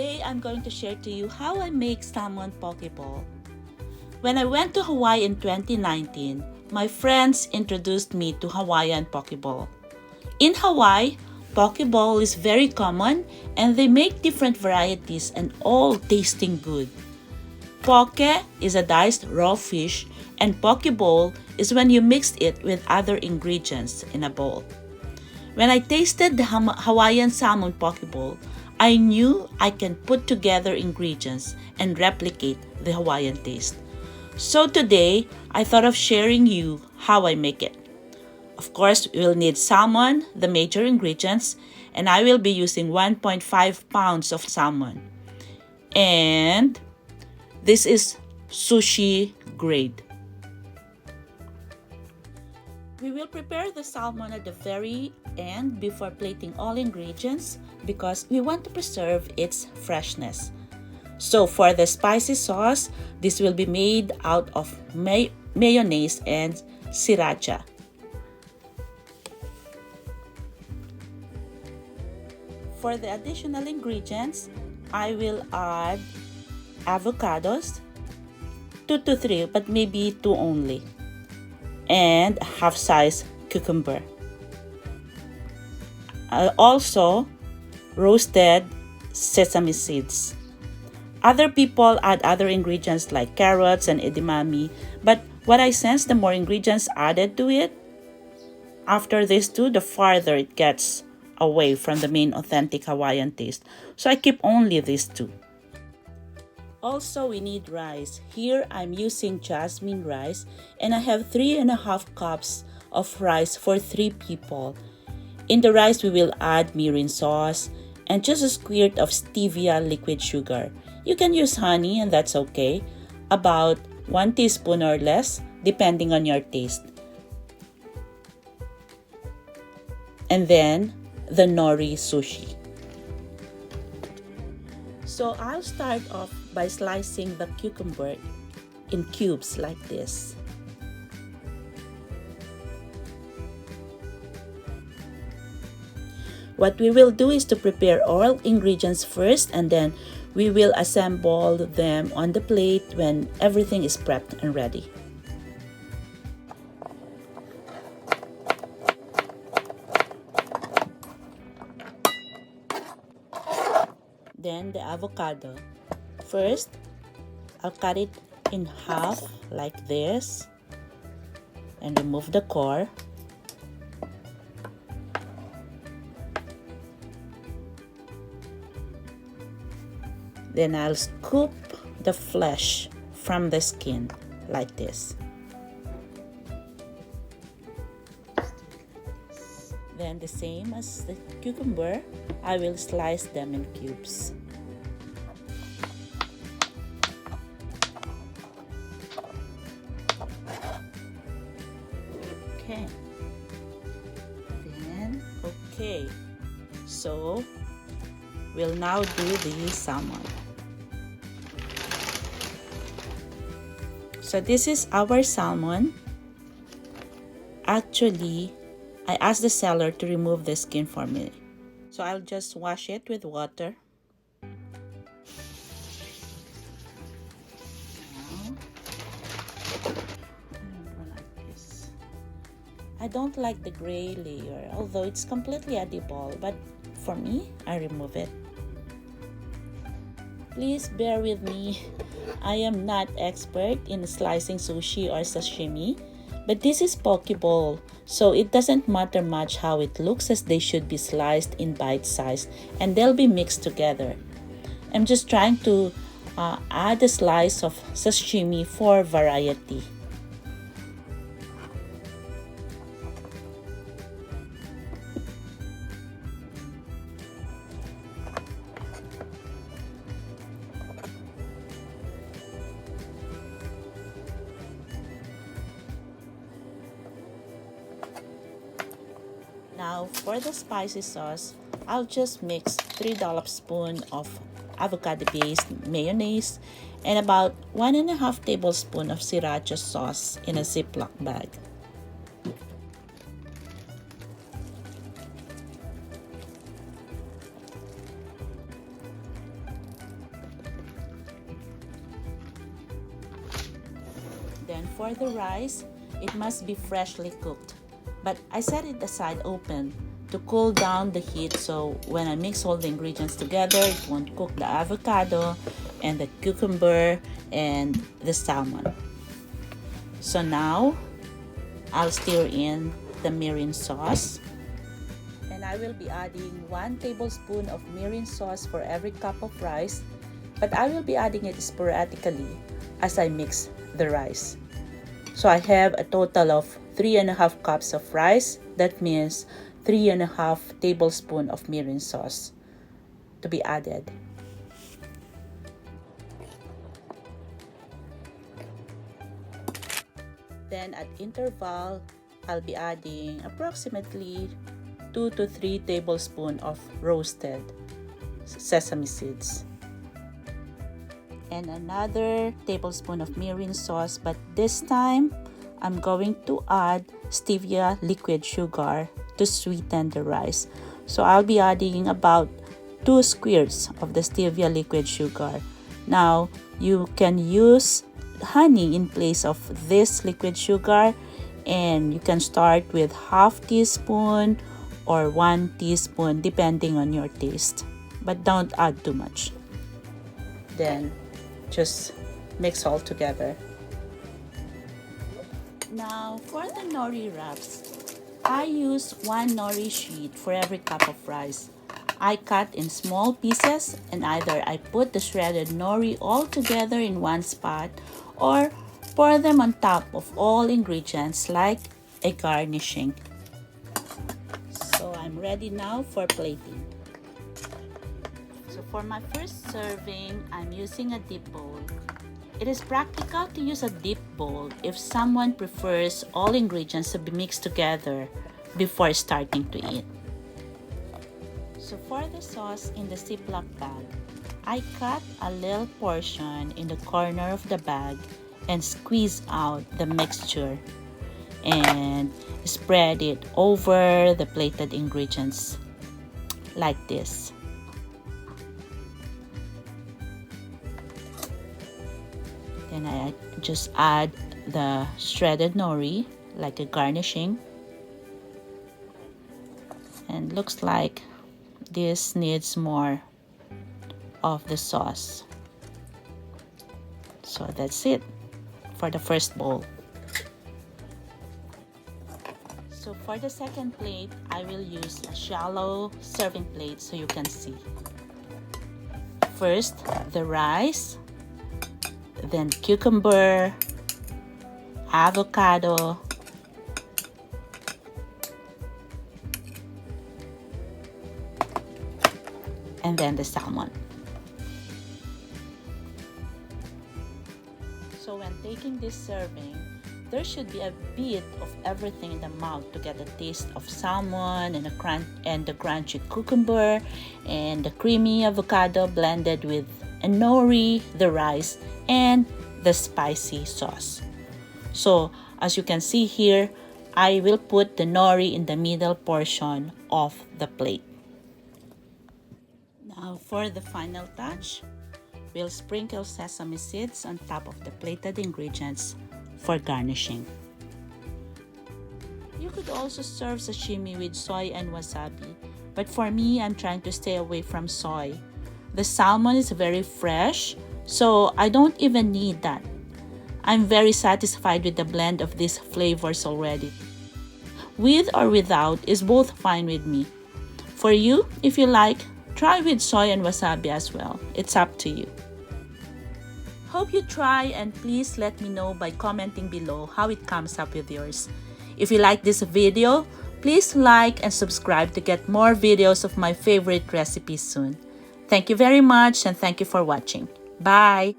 Today, I'm going to share to you how I make salmon poke bowl. When I went to Hawaii in 2019, my friends introduced me to Hawaiian poke bowl. In Hawaii, poke bowl is very common and they make different varieties and all tasting good. Poke is a diced raw fish and poke bowl is when you mix it with other ingredients in a bowl. When I tasted the Hawaiian salmon poke bowl, I knew I can put together ingredients and replicate the Hawaiian taste. So today, I thought of sharing you how I make it. Of course, we'll need salmon, the major ingredients, and I will be using 1.5 pounds of salmon. And this is sushi grade. We will prepare the salmon at the very end before plating all ingredients because we want to preserve its freshness. So for the spicy sauce, this will be made out of mayonnaise and sriracha. For the additional ingredients, I will add avocados, 2 to 3, but maybe 2 only, and a half-size cucumber. Also, roasted sesame seeds. Other people add other ingredients like carrots and edamame, but what I sense, the more ingredients added to it, after these two, the farther it gets away from the main authentic Hawaiian taste. So I keep only these two. Also, we need rice. Here, I'm using jasmine rice and I have 3.5 cups of rice for 3 people. In the rice, we will add mirin sauce and just a squirt of stevia liquid sugar. You can use honey and that's okay. About 1 teaspoon or less, depending on your taste. And then, the nori sushi. So I'll start off by slicing the cucumber in cubes like this. What we will do is to prepare all ingredients first and then we will assemble them on the plate when everything is prepped and ready. Then the avocado. First, I'll cut it in half like this and remove the core. Then I'll scoop the flesh from the skin like this. Then the same as the cucumber, I will slice them in cubes. Okay, so we'll now do the salmon. So this is our salmon. Actually, I asked the seller to remove the skin for me. So I'll just wash it with water. I don't like the gray layer, although it's completely edible, but for me, I remove it. Please bear with me. I am not expert in slicing sushi or sashimi, but this is poke bowl, so it doesn't matter much how it looks as they should be sliced in bite size and they'll be mixed together. I'm just trying to add a slice of sashimi for variety. Now for the spicy sauce, I'll just mix 3 tablespoons of avocado-based mayonnaise and about 1.5 tablespoons of sriracha sauce in a Ziploc bag. Then for the rice, it must be freshly cooked. But I set it aside open to cool down the heat, so when I mix all the ingredients together, it won't cook the avocado and the cucumber and the salmon. So now I'll stir in the mirin sauce, and I will be adding 1 tablespoon of mirin sauce for every cup of rice, but I will be adding it sporadically as I mix the rice. So I have a total of 3.5 cups of rice. That means 3.5 tablespoons of mirin sauce to be added. Then at interval, I'll be adding approximately 2 to 3 tablespoons of roasted sesame seeds. And another tablespoon of mirin sauce, but this time I'm going to add stevia liquid sugar to sweeten the rice. So I'll be adding about 2 squirts of the stevia liquid sugar. Now you can use honey in place of this liquid sugar, and you can start with half teaspoon or 1 teaspoon depending on your taste, but don't add too much. Then just mix all together. Now for the nori wraps, I use 1 nori sheet for every cup of rice. I cut in small pieces, and either I put the shredded nori all together in one spot or pour them on top of all ingredients like a garnishing. So I'm ready now for plating. So for my first serving, I'm using a dip bowl. It is practical to use a dip bowl if someone prefers all ingredients to be mixed together before starting to eat. So for the sauce in the Ziploc bag, I cut a little portion in the corner of the bag and squeeze out the mixture and spread it over the plated ingredients like this. Then I just add the shredded nori like a garnishing, and looks like this needs more of the sauce. So that's it for the first bowl. So for the second plate, I will use a shallow serving plate so you can see. First, the rice, then cucumber, avocado, and then the salmon. So when taking this serving, there should be a bit of everything in the mouth to get a taste of salmon and the crunchy cucumber and the creamy avocado blended with a nori, the rice, and the spicy sauce. So as you can see here, I will put the nori in the middle portion of the plate. Now for the final touch, we'll sprinkle sesame seeds on top of the plated ingredients for garnishing. You could also serve sashimi with soy and wasabi, but for me, I'm trying to stay away from soy. The salmon is very fresh, so I don't even need that. I'm very satisfied with the blend of these flavors already. With or without is both fine with me. For you, if you like, try with soy and wasabi as well. It's up to you. Hope you try, and please let me know by commenting below how it comes up with yours. If you like this video, please like and subscribe to get more videos of my favorite recipes soon. Thank you very much, and thank you for watching. Bye!